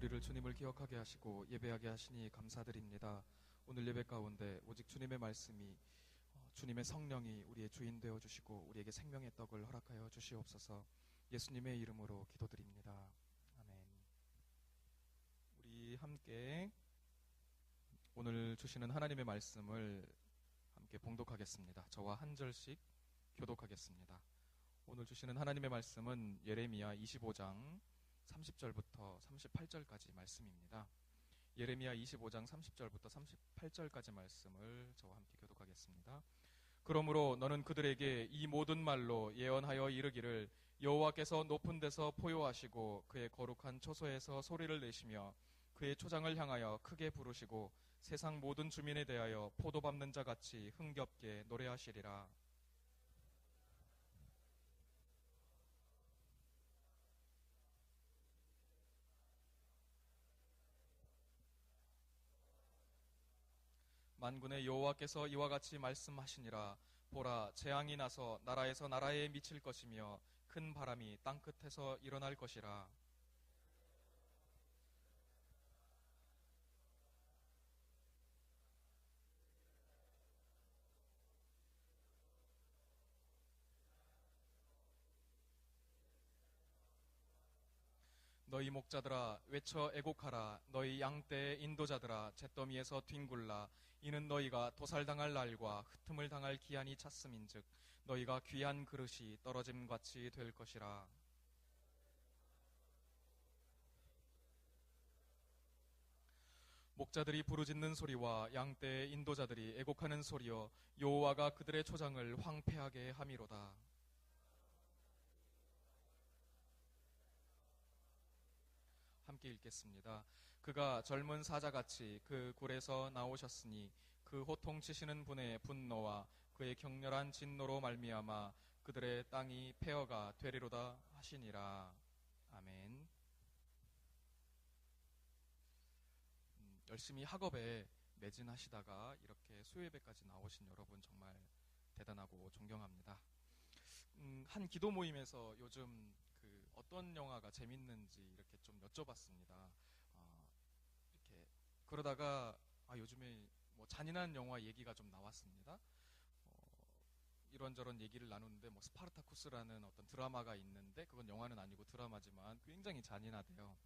우리를 주님을 기억하게 하시고 예배하게 하시니 감사드립니다. 오늘 예배 가운데 오직 주님의 말씀이 주님의 성령이 우리의 주인 되어 주시고 우리에게 생명의 떡을 허락하여 주시옵소서. 예수님의 이름으로 기도드립니다. 아멘. 우리 함께 오늘 주시는 하나님의 말씀을 함께 봉독하겠습니다. 저와 한 절씩 교독하겠습니다. 오늘 주시는 하나님의 말씀은 예레미야 25장 30절부터 38절까지 말씀입니다. 예레미야 25장 30절부터 38절까지 말씀을 저와 함께 교독하겠습니다. 그러므로 너는 그들에게 이 모든 말로 예언하여 이르기를 여호와께서 높은 데서 포효하시고 그의 거룩한 초소에서 소리를 내시며 그의 초장을 향하여 크게 부르시고 세상 모든 주민에 대하여 포도 밟는 자 같이 흥겹게 노래하시리라. 만군의 여호와께서 이와 같이 말씀하시니라. 보라, 재앙이 나서 나라에서 나라에 미칠 것이며 큰 바람이 땅끝에서 일어날 것이라. 너희 목자들아 외쳐 애곡하라. 너희 양떼의 인도자들아 잿더미에서 뒹굴라. 이는 너희가 도살당할 날과 흩음을 당할 기한이 찼음인즉 너희가 귀한 그릇이 떨어짐같이 될 것이라. 목자들이 부르짖는 소리와 양떼의 인도자들이 애곡하는 소리여 여호와가 그들의 초장을 황폐하게 함이로다. 함께 읽겠습니다. 그가 젊은 사자같이 그 굴에서 나오셨으니 그 호통치시는 분의 분노와 그의 격렬한 진노로 말미암아 그들의 땅이 폐허가 되리로다 하시니라. 아멘. 열심히 학업에 매진하시다가 이렇게 수요예배까지 나오신 여러분 정말 대단하고 존경합니다. 한 기도 모임에서 요즘 어떤 영화가 재밌는지 이렇게 좀 여쭤봤습니다. 이렇게 그러다가 요즘에 뭐 잔인한 영화 얘기가 좀 나왔습니다. 이런저런 얘기를 나누는데 뭐 스파르타쿠스라는 어떤 드라마가 있는데 그건 영화는 아니고 드라마지만 굉장히 잔인하대요.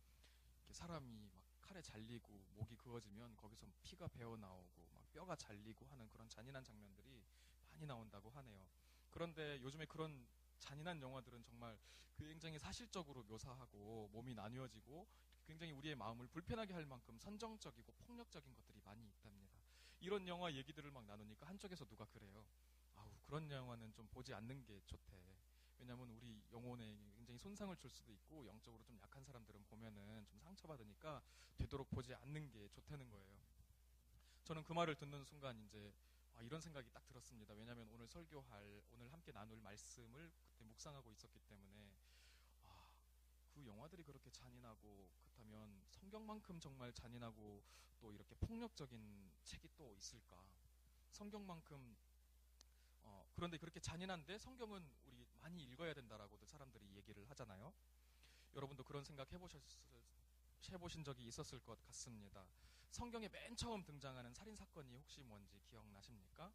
이렇게 사람이 막 칼에 잘리고 목이 그어지면 거기서 피가 배어 나오고 막 뼈가 잘리고 하는 그런 잔인한 장면들이 많이 나온다고 하네요. 그런데 요즘에 그런 잔인한 영화들은 정말 굉장히 사실적으로 묘사하고 몸이 나뉘어지고 굉장히 우리의 마음을 불편하게 할 만큼 선정적이고 폭력적인 것들이 많이 있답니다. 이런 영화 얘기들을 막 나누니까 한쪽에서 누가 그래요. 그런 영화는 좀 보지 않는 게 좋대. 왜냐하면 우리 영혼에 굉장히 손상을 줄 수도 있고 영적으로 좀 약한 사람들은 보면은 좀 상처받으니까 되도록 보지 않는 게 좋다는 거예요. 저는 그 말을 듣는 순간 이제 이런 생각이 딱 들었습니다. 왜냐하면 오늘 함께 나눌 말씀을 그때 묵상하고 있었기 때문에 그 영화들이 그렇게 잔인하고 그렇다면 성경만큼 정말 잔인하고 또 이렇게 폭력적인 책이 또 있을까? 성경만큼 그런데 그렇게 잔인한데 성경은 우리 많이 읽어야 된다라고도 사람들이 얘기를 하잖아요. 여러분도 그런 생각 해보신 적이 있었을 것 같습니다. 성경에 맨 처음 등장하는 살인사건이 혹시 뭔지 기억나십니까?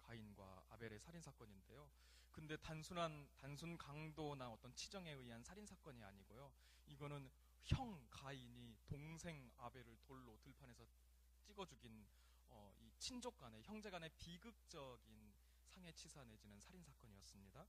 가인과 아벨의 살인사건인데요. 근데 단순 강도나 어떤 치정에 의한 살인사건이 아니고요. 이거는 형 가인이 동생 아벨을 돌로 들판에서 찍어 죽인 이 친족 간의 형제 간의 비극적인 상해치사 내지는 살인사건이었습니다.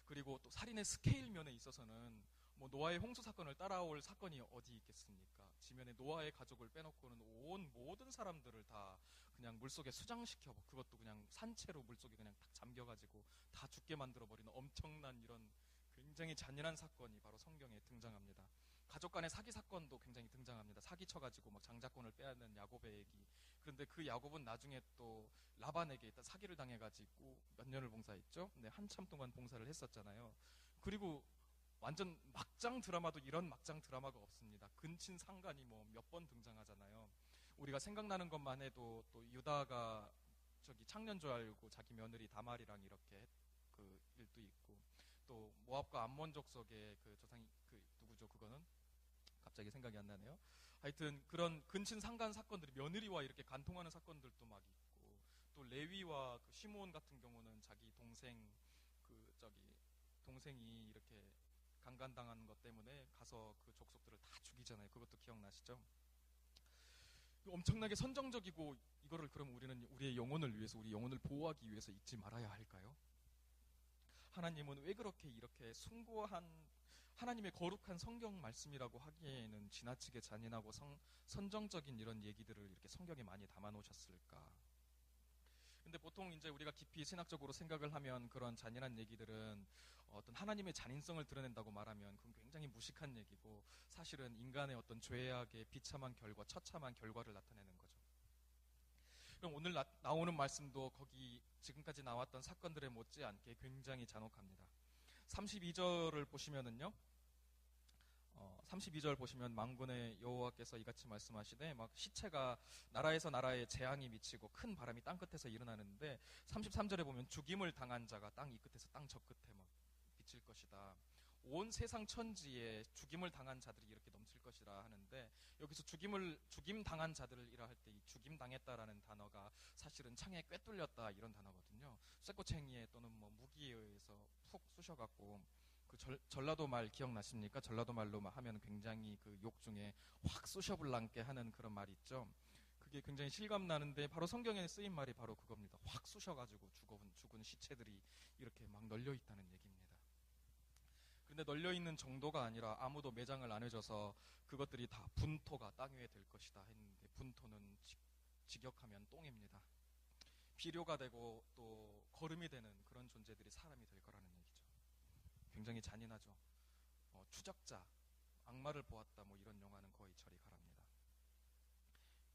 그리고 또 살인의 스케일 면에 있어서는 뭐 노아의 홍수 사건을 따라올 사건이 어디 있겠습니까? 지면에 노아의 가족을 빼놓고는 온 모든 사람들을 다 그냥 물속에 수장시켜, 그것도 그냥 산채로 물속에 그냥 딱 잠겨가지고 다 죽게 만들어버리는 엄청난 이런 굉장히 잔인한 사건이 바로 성경에 등장합니다. 가족 간의 사기 사건도 굉장히 등장합니다. 사기 쳐가지고 막 장자권을 빼앗는 야곱의 얘기. 그런데 그 야곱은 나중에 또 라반에게 일단 사기를 당해가지고 몇 년을 봉사했죠. 근데 한참 동안 봉사를 했었잖아요. 그리고 완전 막장 드라마도 이런 막장 드라마가 없습니다. 근친 상간이 뭐 몇 번 등장하잖아요. 우리가 생각나는 것만 해도 또 유다가 창년 줄 알고 자기 며느리 다말이랑 이렇게 그 일도 있고, 또 모압과 암몬 족속의 그 조상이 누구죠? 그거는 갑자기 갑자기 생각이 안 나네요. 하여튼 그런 근친 상간 사건들이 며느리와 이렇게 간통하는 사건들도 막 있고, 또 레위와 그 시므온 같은 경우는 자기 동생이 이렇게 강간당하는 것 때문에 가서 그 족속들을 다 죽이잖아요. 그것도 기억나시죠? 엄청나게 선정적이고, 이거를 그럼 우리는 우리의 영혼을 위해서, 우리 영혼을 보호하기 위해서 읽지 말아야 할까요? 하나님은 왜 그렇게 이렇게 숭고한 하나님의 거룩한 성경 말씀이라고 하기에는 지나치게 잔인하고 선정적인 이런 얘기들을 이렇게 성경에 많이 담아 놓으셨을까? 근데 보통 이제 우리가 깊이 신학적으로 생각을 하면 그런 잔인한 얘기들은 어떤 하나님의 잔인성을 드러낸다고 말하면 그건 굉장히 무식한 얘기고, 사실은 인간의 어떤 죄악의 비참한 결과, 처참한 결과를 나타내는 거죠. 그럼 오늘 나오는 말씀도 거기 지금까지 나왔던 사건들에 못지않게 굉장히 잔혹합니다. 32절을 보시면은요, 32절 보시면 만군의 여호와께서 이같이 말씀하시되, 막 시체가 나라에서 나라에 재앙이 미치고 큰 바람이 땅 끝에서 일어나는데, 33절에 보면 죽임을 당한 자가 땅 이 끝에서 땅 저 끝에 막 비칠 것이다. 온 세상 천지에 죽임을 당한 자들이 이렇게 넘칠 것이라 하는데, 여기서 죽임 당한 자들이라 할 때 이 죽임 당했다라는 단어가 사실은 창에 꿰뚫렸다 이런 단어거든요. 쇠꼬챙이에 또는 뭐 무기에 의해서 푹 쑤셔갖고, 그 전라도 말 기억나십니까? 전라도 말로 하면 굉장히 그 욕 중에 확 쑤셔불랑게 하는 그런 말이 있죠. 그게 굉장히 실감 나는데, 바로 성경에 쓰인 말이 바로 그겁니다. 확 쑤셔가지고 죽은 시체들이 이렇게 막 널려 있다는 얘기입니다. 그런데 널려 있는 정도가 아니라 아무도 매장을 안 해줘서 그것들이 다 분토가 땅 위에 될 것이다 했는데, 분토는 직역하면 똥입니다. 비료가 되고 또 거름이 되는 그런 존재들이 사람이 될 거라는 얘기죠. 굉장히 잔인하죠. 추적자, 악마를 보았다 뭐 이런 영화는 거의 저리 가랍니다.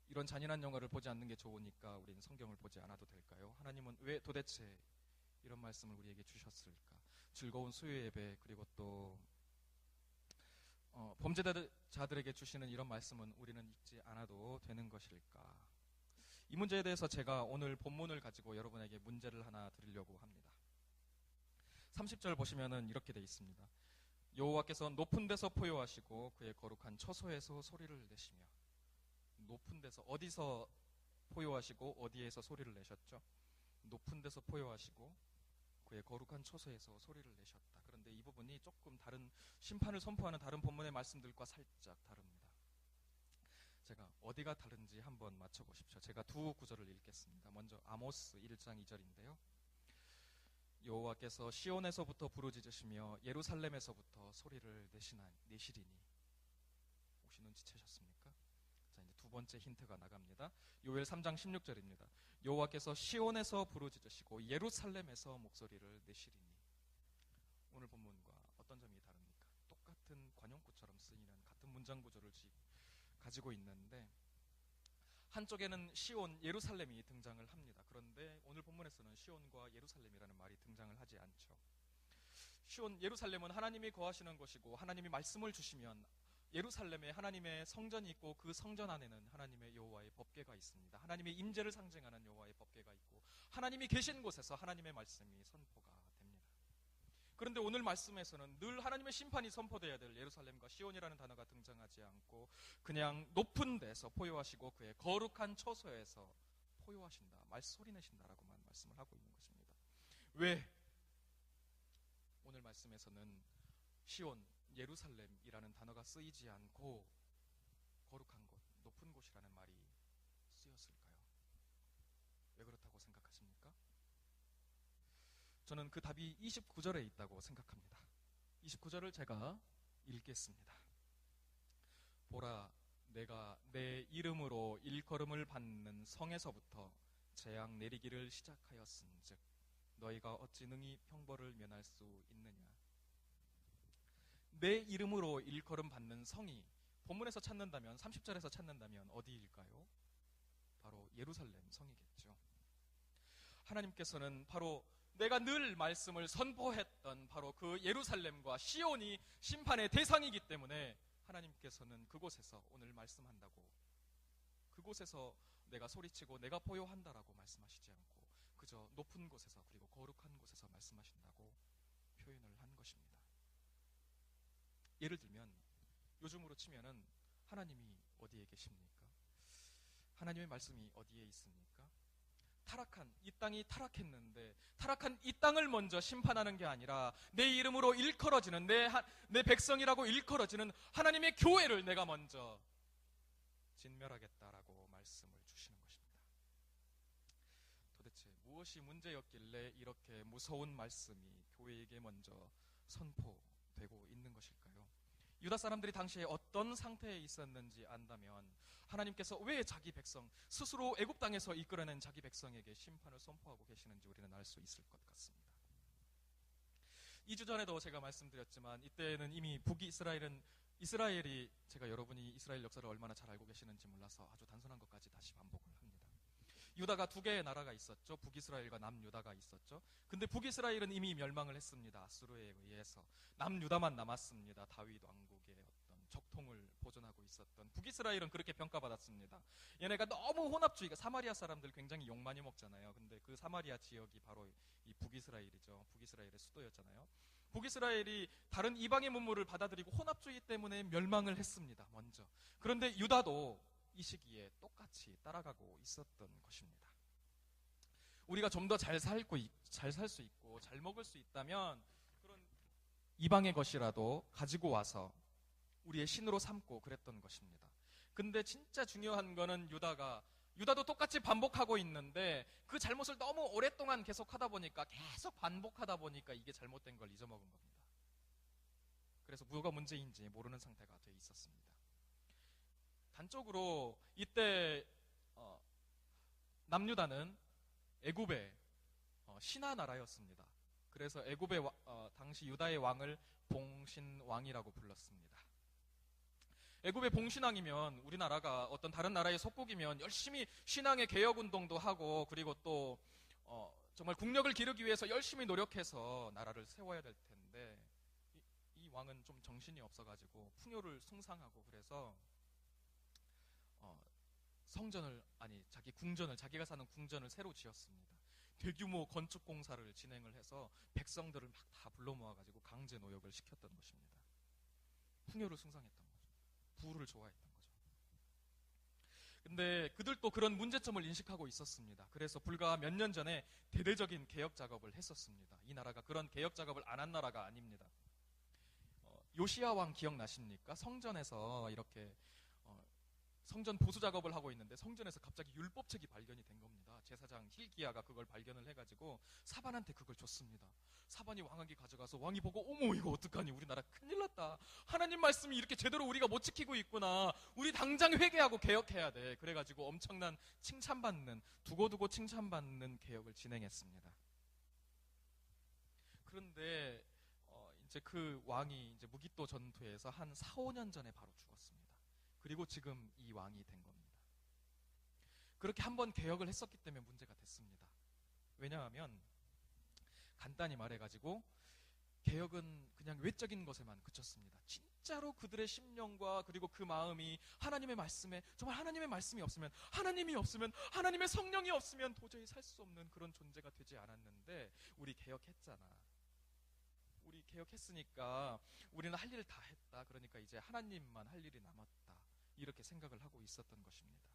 이런 잔인한 영화를 보지 않는 게 좋으니까 우리는 성경을 보지 않아도 될까요? 하나님은 왜 도대체 이런 말씀을 우리에게 주셨을까? 즐거운 수요 예배, 그리고 또 범죄자들에게 주시는 이런 말씀은 우리는 읽지 않아도 되는 것일까? 이 문제에 대해서 제가 오늘 본문을 가지고 여러분에게 문제를 하나 드리려고 합니다. 30절 보시면은 이렇게 돼 있습니다. 여호와께서 높은 데서 포효하시고 그의 거룩한 처소에서 소리를 내시며. 높은 데서, 어디서 포효하시고 어디에서 소리를 내셨죠? 높은 데서 포효하시고 그의 거룩한 처소에서 소리를 내셨다. 그런데 이 부분이 조금 다른, 심판을 선포하는 다른 본문의 말씀들과 살짝 다릅니다. 제가 어디가 다른지 한번 맞춰보십시오. 제가 두 구절을 읽겠습니다. 먼저 아모스 1장 2절인데요. 여호와께서 시온에서부터 부르짖으시며 예루살렘에서부터 소리를 내시리니. 혹시 눈치채셨습니까? 자, 이제 두 번째 힌트가 나갑니다. 요엘 3장 16절입니다. 여호와께서 시온에서 부르짖으시고 예루살렘에서 목소리를 내시리니. 오늘 본문과 어떤 점이 다릅니까? 똑같은 관용구처럼 쓰이는 같은 문장 구조를 가지고 있는데, 한쪽에는 시온, 예루살렘이 등장을 합니다. 그런데 오늘 본문에서는 시온과 예루살렘이라는 말이 등장을 하지 않죠. 시온, 예루살렘은 하나님이 거하시는 곳이고, 하나님이 말씀을 주시면 예루살렘에 하나님의 성전이 있고, 그 성전 안에는 하나님의 여호와의 법궤가 있습니다. 하나님의 임재를 상징하는 여호와의 법궤가 있고, 하나님이 계신 곳에서 하나님의 말씀이 선포가 됩니다. 그런데 오늘 말씀에서는 늘 하나님의 심판이 선포되어야 될 예루살렘과 시온이라는 단어가 등장하지 않고, 그냥 높은 데서 포효하시고 그의 거룩한 처소에서 포효하신다, 소리 내신다라고만 말씀을 하고 있는 것입니다. 왜 오늘 말씀에서는 시온, 예루살렘이라는 단어가 쓰이지 않고 거룩한 곳, 높은 곳이라는 말이 쓰였을까요? 왜 그렇다고 생각하십니까? 저는 그 답이 29절에 있다고 생각합니다. 29절을 제가 읽겠습니다. 보라, 내가 내 이름으로 일컬음을 받는 성에서부터 재앙 내리기를 시작하였은즉 너희가 어찌 능히 형벌을 면할 수 있느냐. 내 이름으로 일컬음 받는 성이 본문에서 찾는다면, 30절에서 찾는다면 어디일까요? 바로 예루살렘 성이겠죠. 하나님께서는 바로 내가 늘 말씀을 선포했던 바로 그 예루살렘과 시온이 심판의 대상이기 때문에 하나님께서는 그곳에서 오늘 말씀한다고, 그곳에서 내가 소리치고 내가 포효한다라고 말씀하시지 않고 그저 높은 곳에서, 그리고 거룩한 곳에서 말씀하신다고 표현을 한 것입니다. 예를 들면 요즘으로 치면은 하나님이 어디에 계십니까? 하나님의 말씀이 어디에 있습니까? 타락한 이 땅이 타락했는데 타락한 이 땅을 먼저 심판하는 게 아니라 내 이름으로 일컬어지는 내 백성이라고 일컬어지는 하나님의 교회를 내가 먼저 진멸하겠다라고 말씀을 주시는 것입니다. 도대체 무엇이 문제였길래 이렇게 무서운 말씀이 교회에게 먼저 선포되고 있는 것일까요? 유다 사람들이 당시에 어떤 상태에 있었는지 안다면 하나님께서 왜 자기 백성, 스스로 애굽 땅에서 이끌어낸 자기 백성에게 심판을 선포하고 계시는지 우리는 알 수 있을 것 같습니다. 2주 전에도 제가 말씀드렸지만 이때는 이미 이스라엘이 제가 여러분이 이스라엘 역사를 얼마나 잘 알고 계시는지 몰라서 아주 단순한 것까지 다시 반복을 합니다. 유다가 두 개의 나라가 있었죠. 북이스라엘과 남유다가 있었죠. 근데 북이스라엘은 이미 멸망을 했습니다. 아수르에 의해서. 남유다만 남았습니다. 다윗 왕국의 어떤 적통을 보존하고 있었던 북이스라엘은 그렇게 평가받았습니다. 얘네가 너무 혼합주의가, 사마리아 사람들 굉장히 욕 많이 먹잖아요. 근데 그 사마리아 지역이 바로 이 북이스라엘이죠. 북이스라엘의 수도였잖아요. 북이스라엘이 다른 이방의 문물을 받아들이고 혼합주의 때문에 멸망을 했습니다. 먼저. 그런데 유다도 이 시기에 똑같이 따라가고 있었던 것입니다. 우리가 좀 더 잘 살 수 있고 잘 먹을 수 있다면 그런 이방의 것이라도 가지고 와서 우리의 신으로 삼고 그랬던 것입니다. 근데 진짜 중요한 거는 유다도 똑같이 반복하고 있는데 그 잘못을 너무 오랫동안 계속하다 보니까 계속 반복하다 보니까 이게 잘못된 걸 잊어먹은 겁니다. 그래서 뭐가 문제인지 모르는 상태가 돼 있었습니다. 단적으로 이때 남유다는 애굽의 신하 나라였습니다. 그래서 애굽의 당시 유다의 왕을 봉신왕이라고 불렀습니다. 애굽의 봉신왕이면 우리나라가 어떤 다른 나라의 속국이면 열심히 신앙의 개혁운동도 하고 그리고 또 정말 국력을 기르기 위해서 열심히 노력해서 나라를 세워야 될 텐데 이 왕은 좀 정신이 없어가지고 풍요를 숭상하고 그래서 자기가 사는 궁전을 새로 지었습니다. 대규모 건축 공사를 진행을 해서 백성들을 막 다 불러 모아가지고 강제 노역을 시켰던 것입니다. 풍요를 숭상했던 거죠. 부를 좋아했던 거죠. 근데 그들도 그런 문제점을 인식하고 있었습니다. 그래서 불과 몇 년 전에 대대적인 개혁 작업을 했었습니다. 이 나라가 그런 개혁 작업을 안 한 나라가 아닙니다. 요시야 왕 기억나십니까? 성전에서 이렇게 성전 보수 작업을 하고 있는데 성전에서 갑자기 율법책이 발견이 된 겁니다. 제사장 힐기야가 그걸 발견을 해가지고 사반한테 그걸 줬습니다. 사반이 왕에게 가져가서 왕이 보고 어머 이거 어떡하니 우리나라 큰일 났다. 하나님 말씀이 이렇게 제대로 우리가 못 지키고 있구나. 우리 당장 회개하고 개혁해야 돼. 그래가지고 엄청난 두고두고 칭찬받는 개혁을 진행했습니다. 그런데 이제 그 왕이 이제 무기또 전투에서 한 4, 5년 전에 바로 죽었습니다. 그리고 지금 이 왕이 된 겁니다. 그렇게 한번 개혁을 했었기 때문에 문제가 됐습니다. 왜냐하면 간단히 말해가지고 개혁은 그냥 외적인 것에만 그쳤습니다. 진짜로 그들의 심령과 그리고 그 마음이 하나님의 말씀에 정말 하나님의 말씀이 없으면 하나님의 성령이 없으면 도저히 살 수 없는 그런 존재가 되지 않았는데 우리 개혁했잖아. 우리 개혁했으니까 우리는 할 일을 다 했다. 그러니까 이제 하나님만 할 일이 남았다. 이렇게 생각을 하고 있었던 것입니다.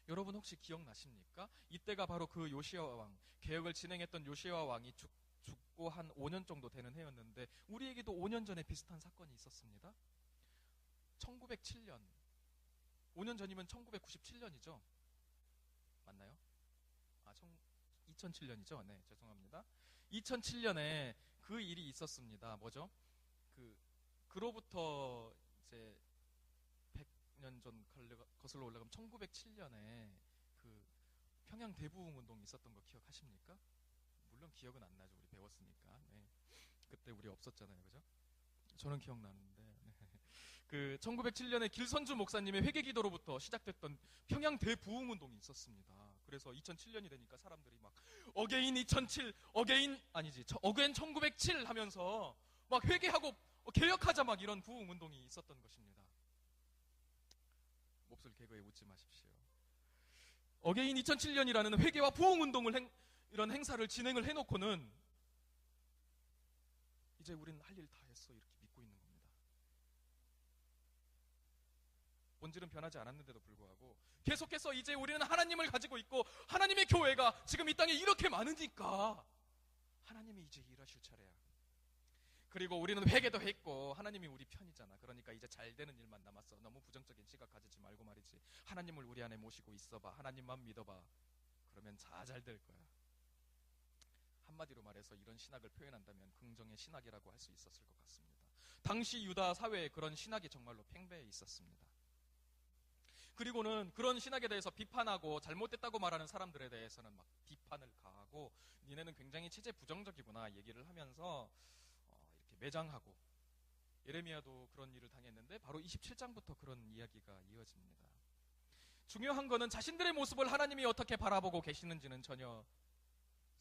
여러분 혹시 기억나십니까? 이때가 바로 그 요시야 왕, 개혁을 진행했던 요시야 왕이 죽고 한 5년 정도 되는 해였는데 우리에게도 5년 전에 비슷한 사건이 있었습니다. 1907년, 5년 전이면 1997년이죠? 맞나요? 2007년이죠? 네, 죄송합니다. 2007년에 그 일이 있었습니다. 뭐죠? 그로부터 이제 100년 전 거슬러 올라가면 1907년에 그 평양 대부흥 운동이 있었던 거 기억하십니까? 물론 기억은 안 나죠. 우리 배웠으니까. 네. 그때 우리 없었잖아요. 그죠? 저는 기억나는데. 네. 그 1907년에 길선주 목사님의 회개 기도로부터 시작됐던 평양 대부흥 운동이 있었습니다. 그래서 2007년이 되니까 사람들이 막 어게인 1907 하면서 막 회개하고 개혁하자 막 이런 부흥 운동이 있었던 것입니다. 몹쓸 개그에 웃지 마십시오. 어게인 2007년이라는 회개와 부흥 운동을 이런 행사를 진행을 해놓고는 이제 우리는 할 일 다 했어 이렇게 믿고 있는 겁니다. 본질은 변하지 않았는데도 불구하고 계속해서 이제 우리는 하나님을 가지고 있고 하나님의 교회가 지금 이 땅에 이렇게 많으니까 하나님이 이제 일하실 차례야. 그리고 우리는 회개도 했고 하나님이 우리 편이잖아. 그러니까 이제 잘 되는 일만 남았어. 너무 부정적인 시각 가지지 말고 말이지. 하나님을 우리 안에 모시고 있어봐. 하나님만 믿어봐. 그러면 다 잘 될 거야. 한마디로 말해서 이런 신학을 표현한다면 긍정의 신학이라고 할 수 있었을 것 같습니다. 당시 유다 사회에 그런 신학이 정말로 팽배해 있었습니다. 그리고는 그런 신학에 대해서 비판하고 잘못됐다고 말하는 사람들에 대해서는 막 비판을 가하고 니네는 굉장히 체제 부정적이구나 얘기를 하면서 이렇게 매장하고, 예레미야도 그런 일을 당했는데 바로 27장부터 그런 이야기가 이어집니다. 중요한 거는 자신들의 모습을 하나님이 어떻게 바라보고 계시는지는 전혀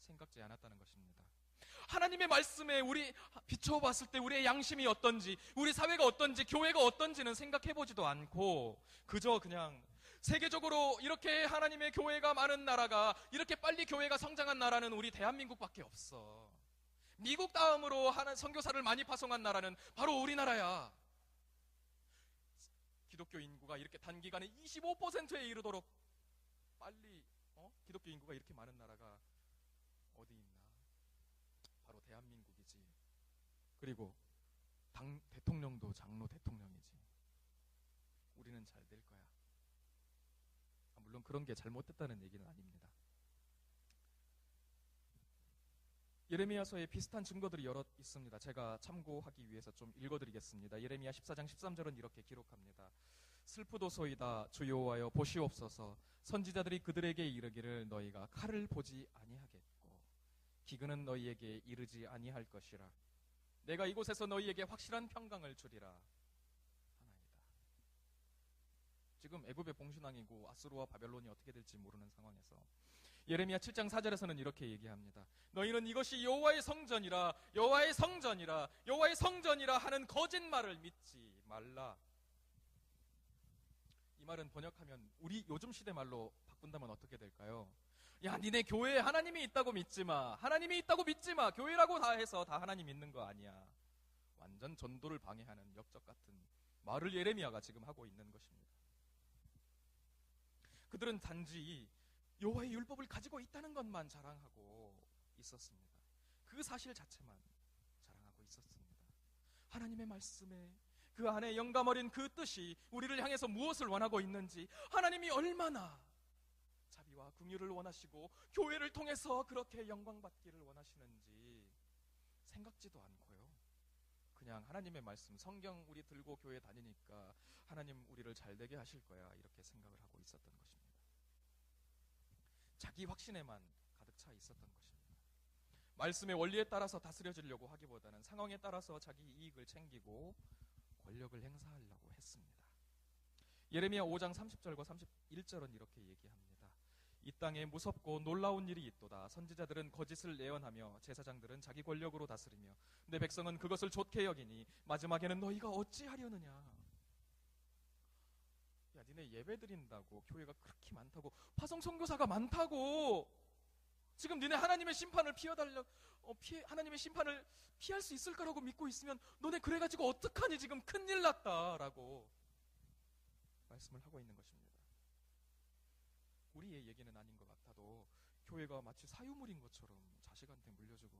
생각지 않았다는 것입니다. 하나님의 말씀에 우리 비춰봤을 때 우리의 양심이 어떤지, 우리 사회가 어떤지, 교회가 어떤지는 생각해보지도 않고 그저 그냥 세계적으로 이렇게 하나님의 교회가 많은 나라가, 이렇게 빨리 교회가 성장한 나라는 우리 대한민국밖에 없어. 미국 다음으로 선교사를 많이 파송한 나라는 바로 우리나라야. 기독교 인구가 이렇게 단기간에 25%에 이르도록 빨리 기독교 인구가 이렇게 많은 나라가 어디 있나? 바로 대한민국이지. 그리고 대통령도 장로 대통령이지. 우리는 잘 될 거야. 물론 그런 게 잘못됐다는 얘기는 아닙니다. 예레미야서에 비슷한 증거들이 여러 있습니다. 제가 참고하기 위해서 좀 읽어드리겠습니다. 예레미야 14장 13절은 이렇게 기록합니다. 슬프도소이다 주 여호와여 보시옵소서. 선지자들이 그들에게 이르기를 너희가 칼을 보지 아니하겠고 기근은 너희에게 이르지 아니할 것이라. 내가 이곳에서 너희에게 확실한 평강을 주리라 하나이다. 지금 애굽의 봉신왕이고 아수르와 바벨론이 어떻게 될지 모르는 상황에서 예레미야 7장 4절에서는 이렇게 얘기합니다. 너희는 이것이 여호와의 성전이라, 여호와의 성전이라, 여호와의 성전이라 하는 거짓말을 믿지 말라. 이 말은 번역하면 우리 요즘 시대 말로 바꾼다면 어떻게 될까요? 야, 니네 교회에 하나님이 있다고 믿지 마. 하나님이 있다고 믿지 마. 교회라고 다 해서 다 하나님 있는 거 아니야. 완전 전도를 방해하는 역적 같은 말을 예레미야가 지금 하고 있는 것입니다. 그들은 단지 여호와의 율법을 가지고 있다는 것만 자랑하고 있었습니다. 그 사실 자체만 자랑하고 있었습니다. 하나님의 말씀에 그 안에 영감 어린 그 뜻이 우리를 향해서 무엇을 원하고 있는지, 하나님이 얼마나 자비와 긍휼을 원하시고 교회를 통해서 그렇게 영광받기를 원하시는지 생각지도 않고요. 그냥 하나님의 말씀, 성경 우리 들고 교회 다니니까 하나님 우리를 잘되게 하실 거야 이렇게 생각을 하고 있었던 것입니다. 자기 확신에만 가득 차 있었던 것입니다. 말씀의 원리에 따라서 다스려지려고 하기보다는 상황에 따라서 자기 이익을 챙기고 권력을 행사하려고 했습니다. 예레미야 5장 30절과 31절은 이렇게 얘기합니다. 이 땅에 무섭고 놀라운 일이 있도다. 선지자들은 거짓을 예언하며 제사장들은 자기 권력으로 다스리며 내 백성은 그것을 좋게 여기니 마지막에는 너희가 어찌하려느냐. 야, 니네 예배 드린다고 교회가 그렇게 많다고, 파송 선교사가 많다고, 지금 니네 하나님의 심판을 하나님의 심판을 피할 수 있을 거라고 믿고 있으면 너네 그래가지고 어떡하니, 지금 큰일 났다라고 말씀을 하고 있는 것입니다. 우리의 얘기는 아닌 것 같아도 교회가 마치 사유물인 것처럼 자식한테 물려주고,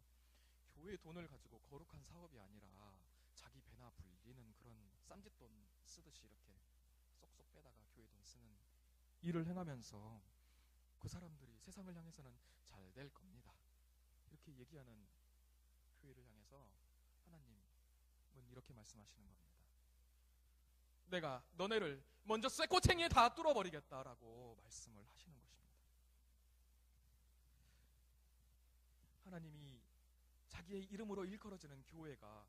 교회의 돈을 가지고 거룩한 사업이 아니라 자기 배나 불리는 그런 쌈짓돈 쓰듯이 이렇게 쏙쏙 빼다가 교회 돈 쓰는 일을 행하면서 그 사람들이 세상을 향해서는 잘 될 겁니다 이렇게 얘기하는 교회를 향해서 하나님은 이렇게 말씀하시는 겁니다. 내가 너네를 먼저 쇠꼬챙이에 다 뚫어버리겠다라고 말씀을 하시는 것입니다. 하나님이 자기의 이름으로 일컬어지는 교회가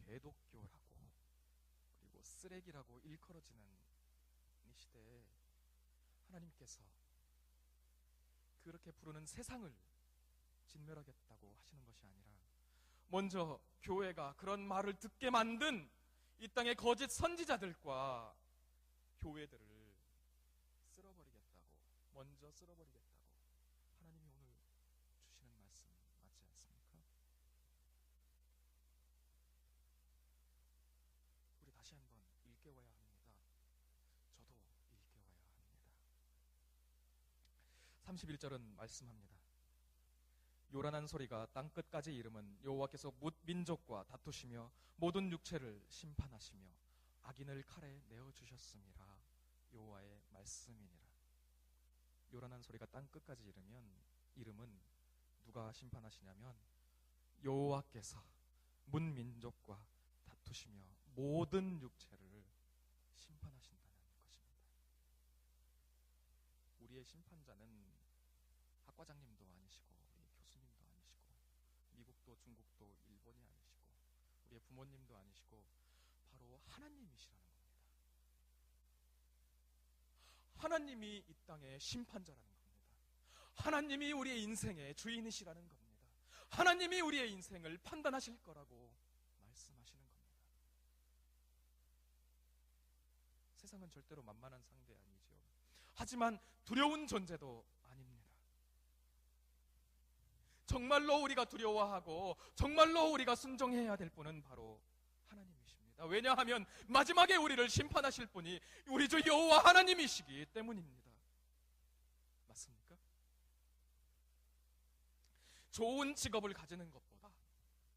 개독교라고 그리고 쓰레기라고 일컬어지는 이 시대에 하나님께서 그렇게 부르는 세상을 진멸하겠다고 하시는 것이 아니라 먼저 교회가 그런 말을 듣게 만든 이 땅의 거짓 선지자들과 교회들을 쓸어버리겠다고, 먼저 쓸어버리겠다고 하나님이 오늘 주시는 말씀 맞지 않습니까? 우리 다시 한번 일깨워야 합니다. 저도 31절은 말씀합니다. 요란한 소리가 땅끝까지 이름은 여호와께서 뭇 민족과 다투시며 모든 육체를 심판하시며 악인을 칼에 내어주셨음이라. 여호와의 말씀이니라. 요란한 소리가 땅끝까지 이름은 누가 심판하시냐면 여호와께서 뭇 민족과 다투시며 모든 육체를 심판하신다는 것입니다. 우리의 심판자는 학과장님도 아니시고 교수님도 아니시고 미국도 중국도 일본이 아니시고 우리의 부모님도 아니시고 바로 하나님이시라는 겁니다. 하나님이 이 땅의 심판자라는 겁니다. 하나님이 우리의 인생의 주인이시라는 겁니다. 하나님이 우리의 인생을 판단하실 거라고 말씀하시는 겁니다. 세상은 절대로 만만한 상대 아니죠. 하지만 두려운 존재도 아닙니다. 정말로 우리가 두려워하고 정말로 우리가 순종해야 될 분은 바로 하나님이십니다. 왜냐하면 마지막에 우리를 심판하실 분이 우리 주 여호와 하나님이시기 때문입니다. 맞습니까? 좋은 직업을 가지는 것보다,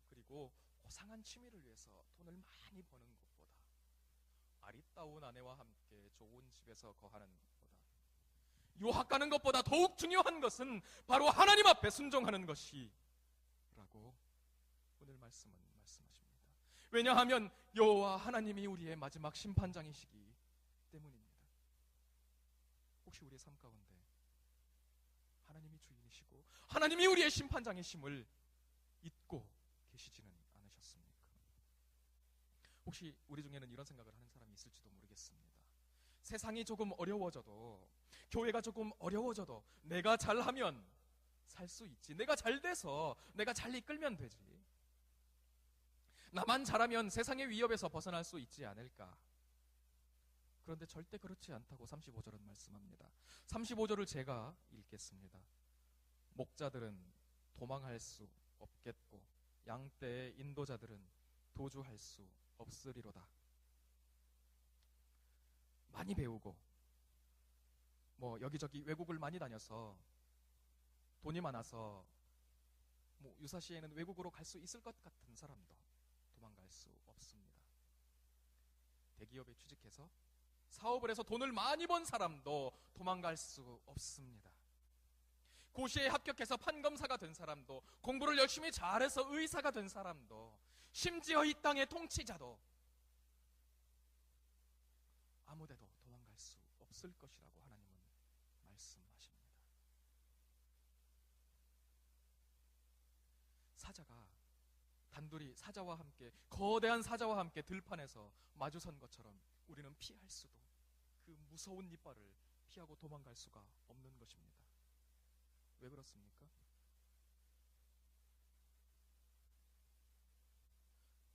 그리고 고상한 취미를 위해서 돈을 많이 버는 것보다, 아리따운 아내와 함께 좋은 집에서 거하는 것보다, 유학 가는 것보다 더욱 중요한 것은 바로 하나님 앞에 순종하는 것이라고 오늘 말씀은 말씀하십니다. 왜냐하면 여호와 하나님이 우리의 마지막 심판장이시기 때문입니다. 혹시 우리의 삶 가운데 하나님이 주인이시고 하나님이 우리의 심판장이심을 잊고 계시지는 않으셨습니까? 혹시 우리 중에는 이런 생각을 하는 사람이 있을지도 모르겠습니다. 세상이 조금 어려워져도, 교회가 조금 어려워져도 내가 잘하면 살 수 있지, 내가 잘 돼서 내가 잘 이끌면 되지, 나만 잘하면 세상의 위협에서 벗어날 수 있지 않을까. 그런데 절대 그렇지 않다고 35절은 말씀합니다. 35절을 제가 읽겠습니다. 목자들은 도망할 수 없겠고 양떼의 인도자들은 도주할 수 없으리로다. 많이 배우고 여기저기 외국을 많이 다녀서 돈이 많아서 유사시에는 외국으로 갈 수 있을 것 같은 사람도 도망갈 수 없습니다. 대기업에 취직해서 사업을 해서 돈을 많이 번 사람도 도망갈 수 없습니다. 고시에 합격해서 판검사가 된 사람도, 공부를 열심히 잘해서 의사가 된 사람도, 심지어 이 땅의 통치자도 아무데도 도망갈 수 없을 것이라고 하나님은 말씀하십니다. 사자가 단둘이 사자와 함께, 거대한 사자와 함께 들판에서 마주선 것처럼 우리는 피할 수도, 그 무서운 이빨을 피하고 도망갈 수가 없는 것입니다. 왜 그렇습니까?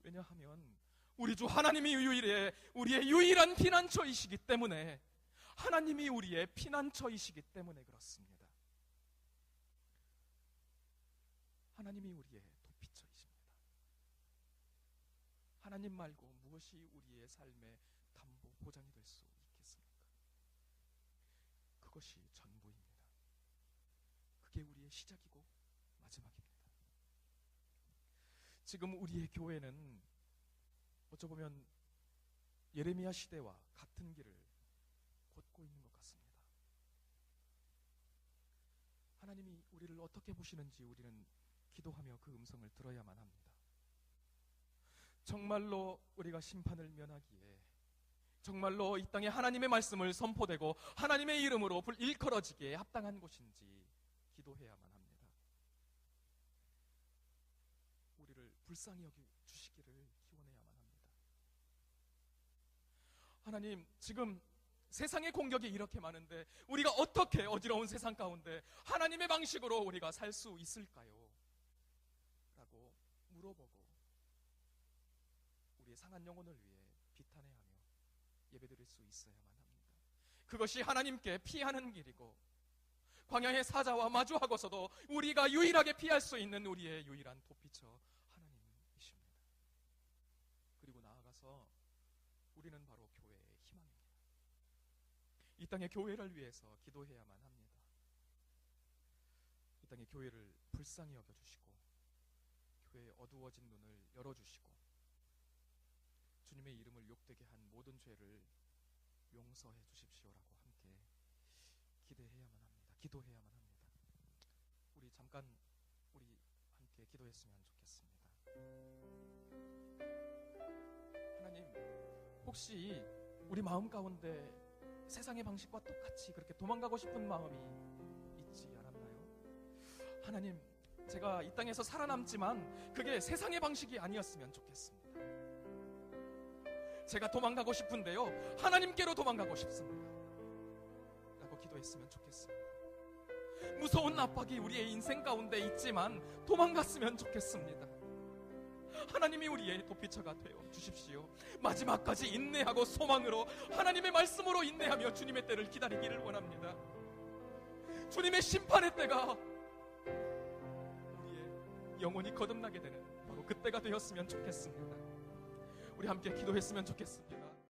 왜냐하면 우리 주 하나님이 우리의 유일한 피난처이시기 때문에, 하나님이 우리의 피난처이시기 때문에 그렇습니다. 하나님이 우리의 도피처이십니다. 하나님 말고 무엇이 우리의 삶의 담보 보장이 될 수 있겠습니까? 그것이 전부입니다. 그게 우리의 시작이고 마지막입니다. 지금 우리의 교회는 어쩌보면 예레미야 시대와 같은 길을 걷고 있는 것 같습니다. 하나님이 우리를 어떻게 보시는지 우리는 기도하며 그 음성을 들어야만 합니다. 정말로 우리가 심판을 면하기에, 정말로 이 땅에 하나님의 말씀을 선포되고 하나님의 이름으로 일컬어지기에 합당한 곳인지 기도해야만 합니다. 우리를 불쌍히 여겨주시기를 기원해야만 합니다. 하나님, 지금 세상의 공격이 이렇게 많은데 우리가 어떻게 어지러운 세상 가운데 하나님의 방식으로 우리가 살 수 있을까요? 라고 물어보고 우리의 상한 영혼을 위해 비탄해하며 예배드릴 수 있어야만 합니다. 그것이 하나님께 피하는 길이고, 광야의 사자와 마주하고서도 우리가 유일하게 피할 수 있는 우리의 유일한 도피처 하나님이십니다. 그리고 나아가서 우리는 바로 교회의 희망입니다. 이 땅의 교회를 위해서 기도해야만 합니다. 땅에 교회를 불쌍히 여겨주시고 교회의 어두워진 눈을 열어주시고 주님의 이름을 욕되게 한 모든 죄를 용서해 주십시오라고 함께 기도해야만 합니다. 우리 잠깐 함께 기도했으면 좋겠습니다. 하나님, 혹시 우리 마음 가운데 세상의 방식과 똑같이 그렇게 도망가고 싶은 마음이 있지 않았나요? 하나님, 제가 이 땅에서 살아남지만 그게 세상의 방식이 아니었으면 좋겠습니다. 제가 도망가고 싶은데요, 하나님께로 도망가고 싶습니다 라고 기도했으면 좋겠습니다. 무서운 압박이 우리의 인생 가운데 있지만 도망갔으면 좋겠습니다. 하나님이 우리의 도피처가 되어 주십시오. 마지막까지 인내하고 소망으로 하나님의 말씀으로 인내하며 주님의 때를 기다리기를 원합니다. 주님의 심판의 때가 우리의 영혼이 거듭나게 되는 바로 그때가 되었으면 좋겠습니다. 우리 함께 기도했으면 좋겠습니다.